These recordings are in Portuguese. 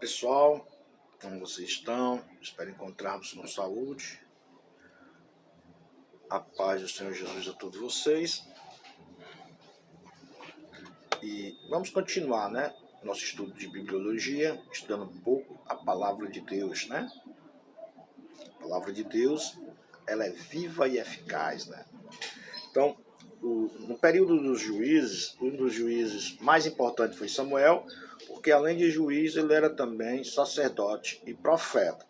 Pessoal, como vocês estão? Espero encontrar-vos com saúde. A paz do Senhor Jesus a todos vocês. E vamos continuar, nosso estudo de bibliologia, estudando um pouco a palavra de Deus, A palavra de Deus, ela é viva e eficaz, Então, no período dos juízes, um dos juízes mais importantes foi Samuel, porque além de juiz, ele era também sacerdote e profeta.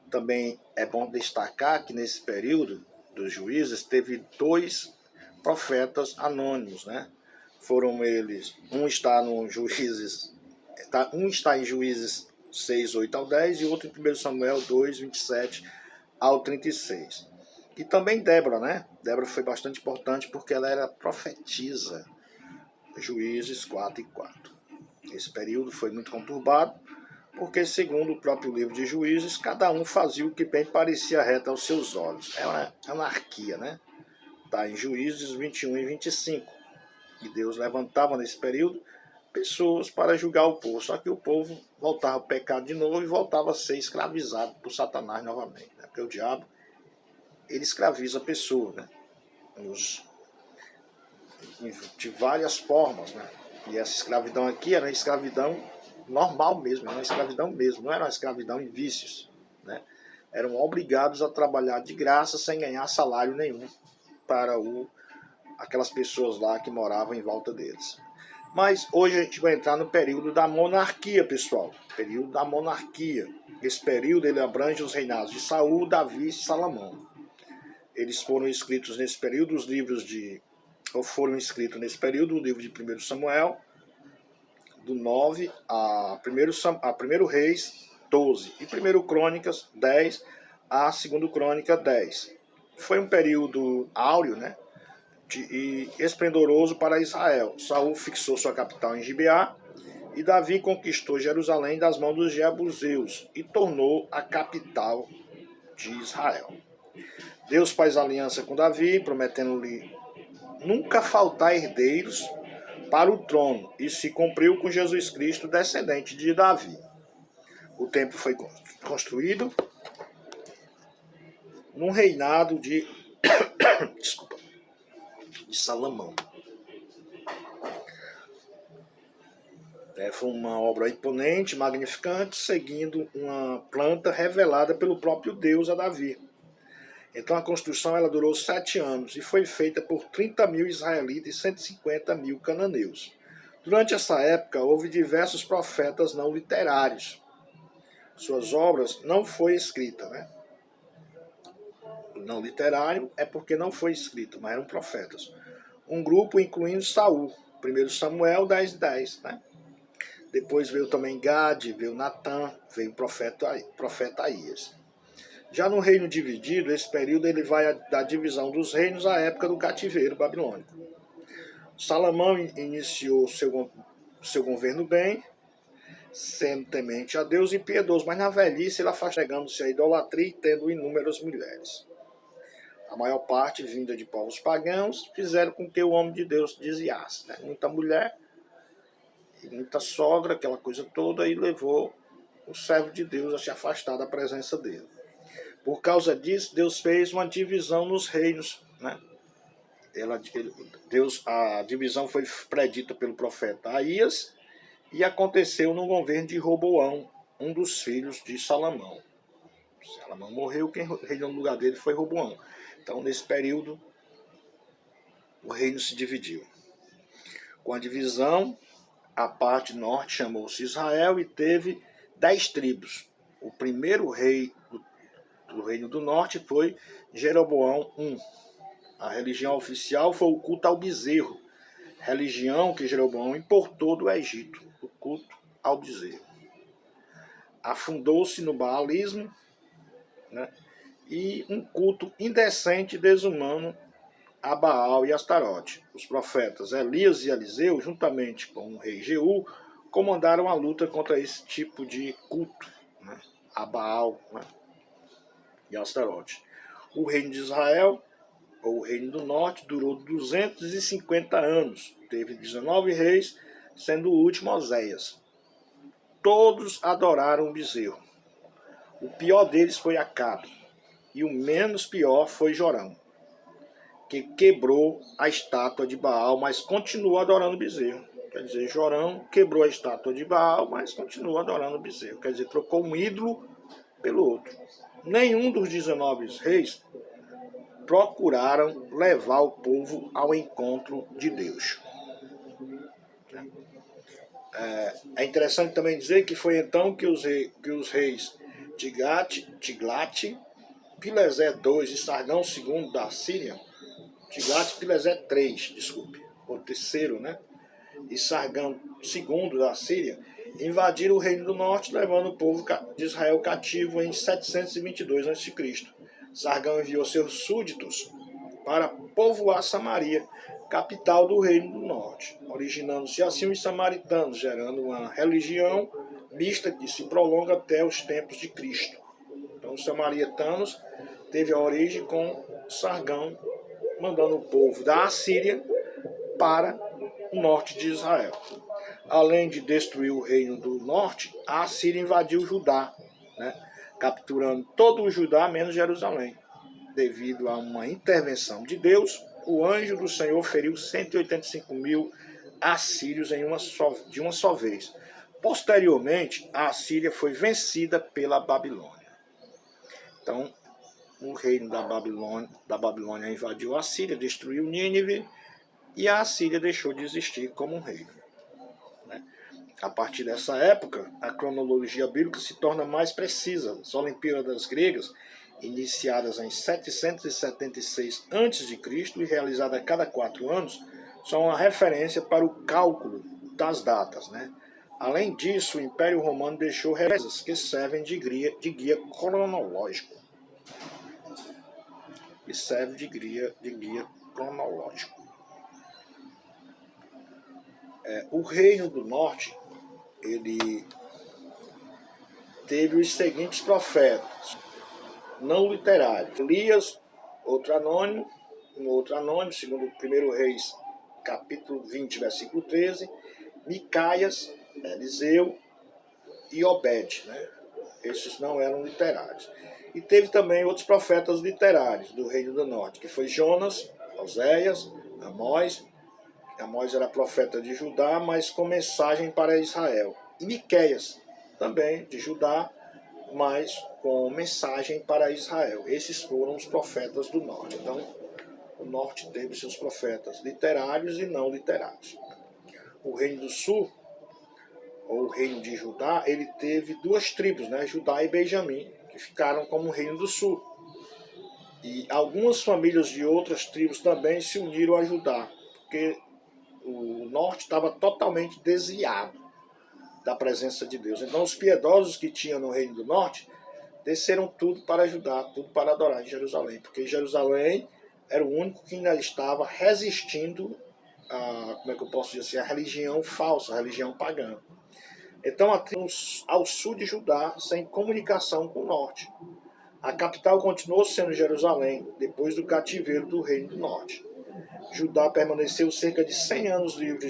Também é bom destacar que nesse período dos juízes teve dois profetas anônimos, Foram eles, um está em Juízes 6, 8 ao 10 e outro em 1 Samuel 2, 27 ao 36. E também Débora, Débora foi bastante importante porque ela era profetisa, Juízes 4 e 4. Esse período foi muito conturbado, porque, segundo o próprio livro de Juízes, cada um fazia o que bem parecia reto aos seus olhos. É uma anarquia, Está em Juízes 21 e 25. E Deus levantava nesse período pessoas para julgar o povo. Só que o povo voltava ao pecado de novo e voltava a ser escravizado por Satanás novamente. Porque o diabo, ele escraviza a pessoa, de várias formas, E essa escravidão aqui era uma escravidão normal mesmo, era uma escravidão mesmo, não era uma escravidão em vícios, Eram obrigados a trabalhar de graça sem ganhar salário nenhum para aquelas pessoas lá que moravam em volta deles. Mas hoje a gente vai entrar no período da monarquia, pessoal. Período da monarquia. Esse período ele abrange os reinados de Saul, Davi e Salomão. Eles foram escritos nesse período foram escritos nesse período o livro de 1 Samuel, do 9 a 1 Reis 12 e 1 Crônicas 10 a 2 Crônica 10. Foi um período áureo, e esplendoroso para Israel. Saul fixou sua capital em Gibeá e Davi conquistou Jerusalém das mãos dos jebuseus e tornou a capital de Israel. Deus faz aliança com Davi, prometendo-lhe nunca faltar herdeiros para o trono, e se cumpriu com Jesus Cristo, descendente de Davi. O templo foi construído num reinado de Salomão. Foi uma obra imponente, magnificante, seguindo uma planta revelada pelo próprio Deus a Davi. Então a construção ela durou 7 anos e foi feita por 30 mil israelitas e 150 mil cananeus. Durante essa época houve diversos profetas não literários. Suas obras não foi escrita, Não literário é porque não foi escrito, mas eram profetas. Um grupo incluindo Saul, 1 Samuel 10, 10, Depois veio também Gade, veio Natã, veio o profeta Aías. Já no reino dividido, esse período ele vai da divisão dos reinos à época do cativeiro babilônico. Salomão iniciou seu governo bem, sendo temente a Deus e piedoso, mas na velhice ele afastou-se à idolatria e tendo inúmeras mulheres. A maior parte vinda de povos pagãos fizeram com que o homem de Deus desviasse. Muita mulher, muita sogra, aquela coisa toda, e levou o servo de Deus a se afastar da presença dele. Por causa disso, Deus fez uma divisão nos reinos, A divisão foi predita pelo profeta Aías e aconteceu no governo de Roboão, um dos filhos de Salomão. Salomão morreu, quem reinou no lugar dele foi Roboão. Então, nesse período, o reino se dividiu. Com a divisão, a parte norte chamou-se Israel e teve 10 tribos. O primeiro rei do reino do norte foi Jeroboão I. A religião oficial foi o culto ao bezerro, religião que Jeroboão importou do Egito, o culto ao bezerro. Afundou-se no baalismo, e um culto indecente e desumano a Baal e Astarote. Os profetas Elias e Eliseu, juntamente com o rei Jeú, comandaram a luta contra esse tipo de culto, a Baal e Astarote. O reino de Israel, ou o reino do norte, durou 250 anos. Teve 19 reis, sendo o último Oséias. todos adoraram o bezerro. O pior deles foi Acabe, e o menos pior foi Jorão, que quebrou a estátua de Baal, mas continuou adorando o bezerro. Quer dizer, Jorão quebrou a estátua de Baal, mas continua adorando o bezerro. Quer dizer, trocou um ídolo pelo outro. Nenhum dos 19 reis procuraram levar o povo ao encontro de Deus. É interessante também dizer que foi então que os reis Tiglat-Pileser II e Sargão II da Síria, Tiglat-Pileser III, desculpe, o terceiro, né? E Sargão II da Síria, invadiram o Reino do Norte, levando o povo de Israel cativo em 722 a.C. Sargão enviou seus súditos para povoar Samaria, capital do Reino do Norte, originando-se assim os samaritanos, gerando uma religião mista que se prolonga até os tempos de Cristo. Então, os samaritanos teve a origem com Sargão, mandando o povo da Assíria para o norte de Israel. Além de destruir o reino do norte, a Assíria invadiu Judá, né, capturando todo o Judá menos Jerusalém. Devido a uma intervenção de Deus, o anjo do Senhor feriu 185.000 assírios de uma só vez. Posteriormente, a Assíria foi vencida pela Babilônia. Então, o reino da Babilônia invadiu a Assíria, destruiu Nínive, e a Assíria deixou de existir como um reino. A partir dessa época, a cronologia bíblica se torna mais precisa. As Olimpíadas gregas, iniciadas em 776 a.C. e realizadas a cada 4 anos, são uma referência para o cálculo das datas, né? Além disso, o Império Romano deixou rezas que servem de guia cronológico. O Reino do Norte, ele teve os seguintes profetas, não literários: Elias, um outro anônimo, segundo 1 Reis, capítulo 20, versículo 13, Micaias, Eliseu e Obed, né? Esses não eram literários. E teve também outros profetas literários do Reino do Norte, que foi Jonas, Oséias, Amós. Amós era profeta de Judá, mas com mensagem para Israel. E Miqueias, também de Judá, mas com mensagem para Israel. Esses foram os profetas do norte. Então, o norte teve seus profetas literários e não literários. O Reino do Sul, ou o Reino de Judá, ele teve duas tribos, né? Judá e Benjamim, que ficaram como o Reino do Sul. E algumas famílias de outras tribos também se uniram a Judá, porque o norte estava totalmente desviado da presença de Deus. Então, os piedosos que tinham no Reino do Norte desceram tudo para ajudar, tudo para adorar em Jerusalém, porque Jerusalém era o único que ainda estava resistindo a, como é que eu posso dizer assim, a religião falsa, a religião pagã. Então, ao sul de Judá, sem comunicação com o norte. A capital continuou sendo Jerusalém, depois do cativeiro do Reino do Norte. Judá permaneceu cerca de 100 anos livre,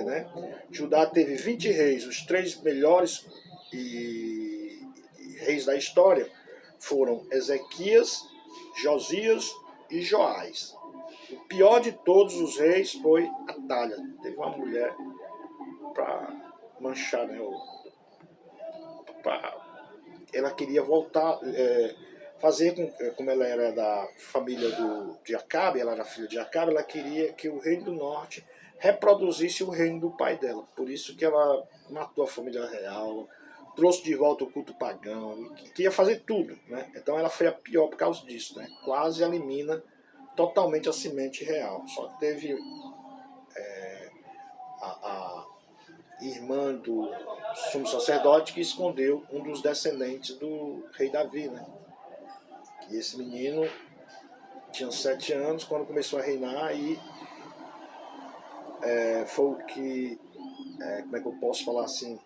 né? Judá teve 20 reis, os 3 melhores reis da história foram Ezequias, Josias e Joás. O pior de todos os reis foi Atalha. Teve uma mulher para manchar, né? Ela queria voltar, fazer como ela era da família de Acabe, ela era filha de Acabe, ela queria que o Reino do Norte reproduzisse o reino do pai dela. Por isso que ela matou a família real, trouxe de volta o culto pagão, queria fazer tudo, né? Então ela foi a pior por causa disso, né? Quase elimina totalmente a semente real. Só que teve a irmã do sumo sacerdote que escondeu um dos descendentes do rei Davi, né? E esse menino tinha 7 anos quando começou a reinar e foi o que, como é que eu posso falar assim,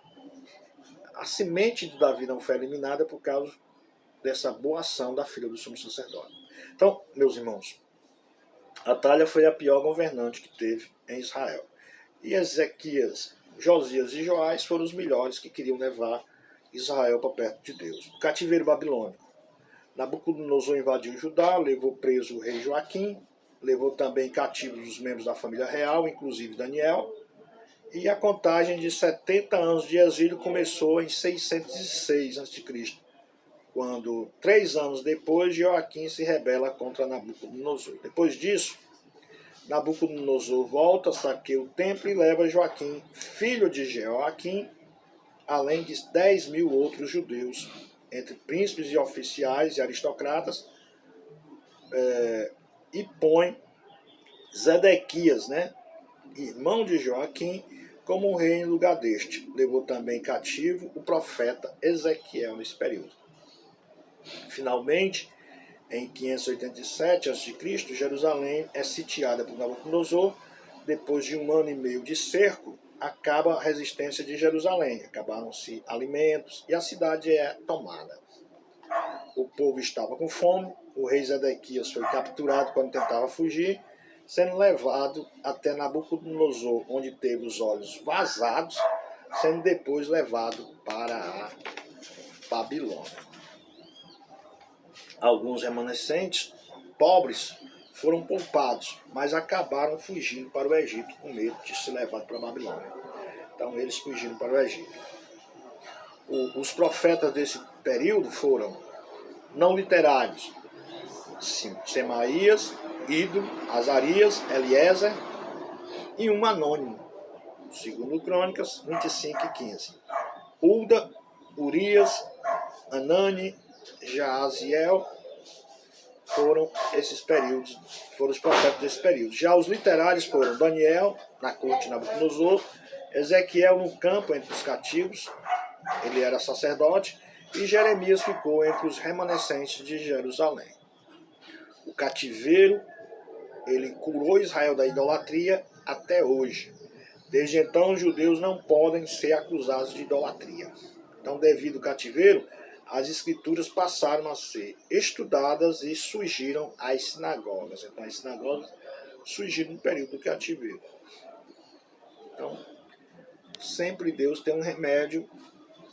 a semente de Davi não foi eliminada por causa dessa boa ação da filha do sumo sacerdote. Então, meus irmãos, Atalha foi a pior governante que teve em Israel. E Ezequias, Josias e Joás foram os melhores que queriam levar Israel para perto de Deus. O cativeiro babilônico. Nabucodonosor invadiu Judá, levou preso o rei Joaquim, levou também cativos os membros da família real, inclusive Daniel, e a contagem de 70 anos de exílio começou em 606 a.C., quando, 3 anos depois, Joaquim se rebela contra Nabucodonosor. Depois disso, Nabucodonosor volta, saqueia o templo e leva Joaquim, filho de Jeoaquim, além de 10.000 outros judeus, entre príncipes e oficiais e aristocratas, e põe Zedequias, né, irmão de Joaquim, como rei em lugar deste. Levou também cativo o profeta Ezequiel nesse período. Finalmente, em 587 a.C., Jerusalém é sitiada por Nabucodonosor. Depois de 1 ano e meio de cerco, acaba a resistência de Jerusalém, acabaram-se alimentos e a cidade é tomada. O povo estava com fome, o rei Zedequias foi capturado quando tentava fugir, sendo levado até Nabucodonosor, onde teve os olhos vazados, sendo depois levado para a Babilônia. Alguns remanescentes pobres foram poupados, mas acabaram fugindo para o Egito com medo de ser levado para a Babilônia. Então eles fugiram para o Egito. Os profetas desse período foram não literários: Semaías, Ido, Azarias, Eliezer e um anônimo, segundo Crônicas 25 e 15. Ulda, Urias, Anani, Jaaziel foram esses períodos, foram os profetas desse período. Já os literários foram Daniel, na corte de Nabucodonosor, Ezequiel no campo entre os cativos, ele era sacerdote, e Jeremias ficou entre os remanescentes de Jerusalém. O cativeiro, ele curou Israel da idolatria até hoje. Desde então, os judeus não podem ser acusados de idolatria. Então, devido ao cativeiro, as escrituras passaram a ser estudadas e surgiram as sinagogas. Então, as sinagogas surgiram no período do cativeiro. Então, sempre Deus tem um remédio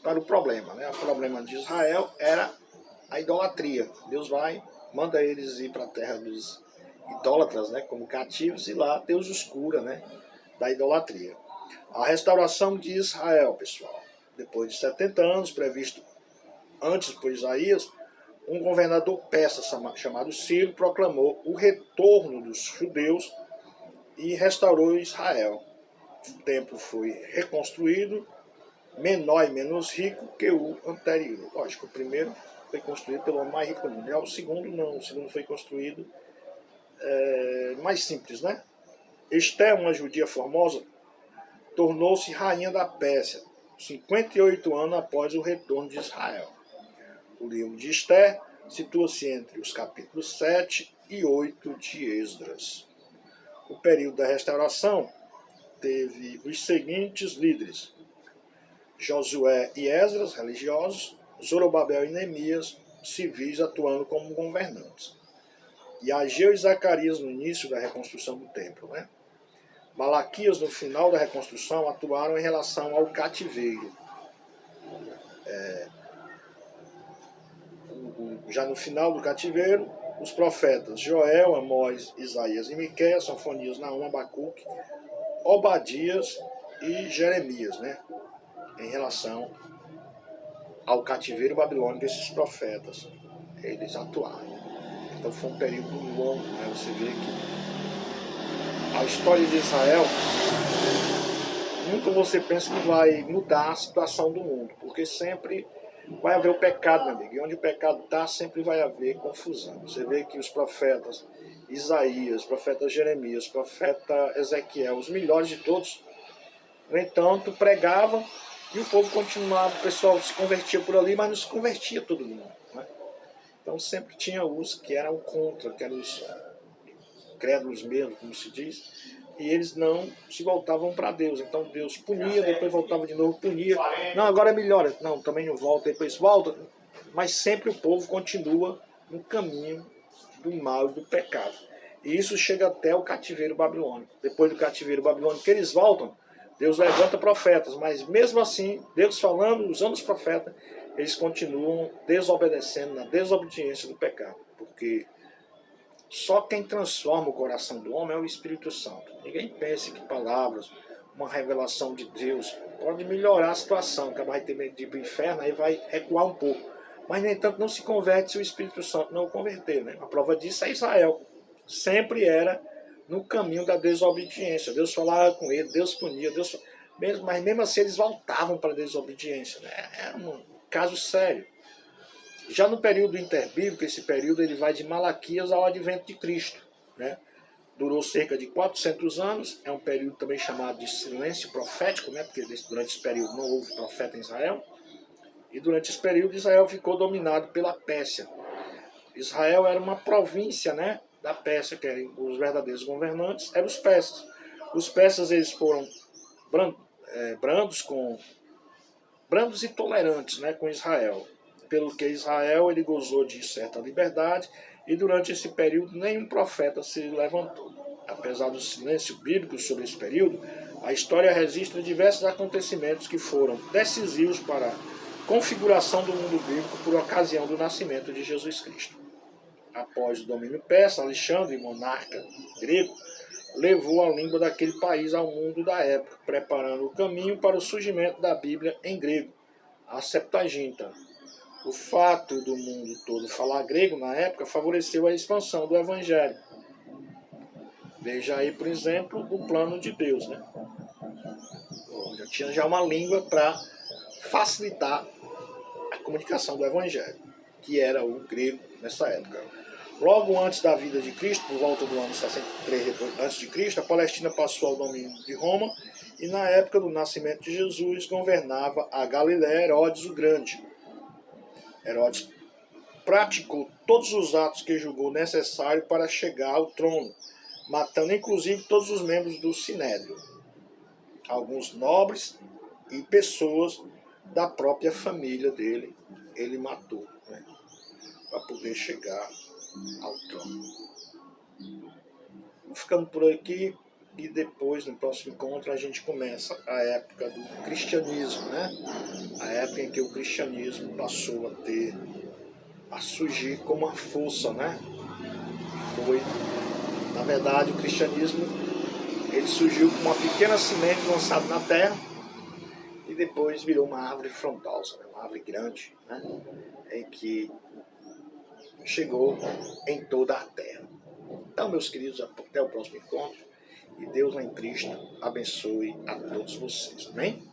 para o problema, né? O problema de Israel era a idolatria. Deus manda eles ir para a terra dos idólatras, né, como cativos, e lá Deus os cura, né, da idolatria. A restauração de Israel, pessoal. Depois de 70 anos, previsto antes por Isaías, um governador persa chamado Ciro proclamou o retorno dos judeus e restaurou Israel. O templo foi reconstruído, menor e menos rico que o anterior. Lógico, o primeiro foi construído pelo homem mais rico do mundo. Já o segundo não, o segundo foi construído mais simples, né? Esté, uma judia formosa, tornou-se rainha da Pérsia, 58 anos após o retorno de Israel. O livro de Esté situa-se entre os capítulos 7 e 8 de Esdras. O período da restauração teve os seguintes líderes: Josué e Esdras, religiosos, Zorobabel e Neemias, civis, atuando como governantes. E Ageu e Zacarias no início da reconstrução do templo, né? Malaquias, no final da reconstrução, atuaram em relação ao cativeiro. Já no final do cativeiro, os profetas Joel, Amós, Isaías e Miqueias, Sofonias, Naum, Abacuque, Obadias e Jeremias, né? Em relação ao cativeiro babilônico, esses profetas, eles atuaram. Então foi um período longo, né? Você vê que a história de Israel, nunca você pensa que vai mudar a situação do mundo, porque sempre vai haver o pecado, meu amigo. E onde o pecado está, sempre vai haver confusão. Você vê que os profetas Isaías, profeta Jeremias, profeta Ezequiel, os melhores de todos, no entanto, pregavam e o povo continuava, o pessoal se convertia por ali, mas não se convertia todo mundo, né? Então sempre tinha os que eram contra, que eram os crédulos mesmo, como se diz, e eles não se voltavam para Deus. Então Deus punia, depois voltava de novo, punia. Não, agora é melhor. Não, também não volta, depois volta. Mas sempre o povo continua no caminho do mal e do pecado. E isso chega até o cativeiro babilônico. Depois do cativeiro babilônico, que eles voltam, Deus levanta profetas, mas mesmo assim, Deus falando, usando os profetas, eles continuam desobedecendo, na desobediência do pecado. Porque só quem transforma o coração do homem é o Espírito Santo. Ninguém pense que palavras, uma revelação de Deus, pode melhorar a situação. Que vai ter medo de ir para o inferno, aí vai recuar um pouco. Mas, nem tanto, não se converte se o Espírito Santo não o converter. Né? A prova disso é Israel. Sempre era no caminho da desobediência. Deus falava com ele, Deus punia, mas mesmo assim eles voltavam para a desobediência. Né? Era um caso sério. Já no período interbíblico, esse período ele vai de Malaquias ao advento de Cristo. Né? Durou cerca de 400 anos, é um período também chamado de silêncio profético, né? Porque durante esse período não houve profeta em Israel. E durante esse período Israel ficou dominado pela Pérsia. Israel era uma província, né, da Pérsia, que eram os verdadeiros governantes, eram os persas. Os persas eles foram brandos e tolerantes, né, com Israel. Pelo que Israel ele gozou de certa liberdade e durante esse período nenhum profeta se levantou. Apesar do silêncio bíblico sobre esse período, a história registra diversos acontecimentos que foram decisivos para a configuração do mundo bíblico por ocasião do nascimento de Jesus Cristo. Após o domínio persa, Alexandre, monarca grego, levou a língua daquele país ao mundo da época, preparando o caminho para o surgimento da Bíblia em grego, a Septuaginta. O fato do mundo todo falar grego na época favoreceu a expansão do Evangelho. Veja aí, por exemplo, o plano de Deus. Né? Já tinha uma língua para facilitar a comunicação do Evangelho, que era o grego nessa época. Logo antes da vida de Cristo, por volta do ano 63 a.C., a Palestina passou ao domínio de Roma e na época do nascimento de Jesus governava a Galiléia Herodes o Grande. Herodes praticou todos os atos que julgou necessário para chegar ao trono, matando inclusive todos os membros do Sinédrio, alguns nobres e pessoas da própria família dele, ele matou, né, para poder chegar ao trono. Vou ficando por aqui e depois, no próximo encontro, a gente começa a época do cristianismo, né? A época em que o cristianismo passou a surgir como uma força, né? Na verdade, o cristianismo ele surgiu como uma pequena semente lançada na terra e depois virou uma árvore frondosa, uma árvore grande, né? Em que chegou em toda a terra. Então, meus queridos, até o próximo encontro e Deus lá em Cristo abençoe a todos vocês. Amém?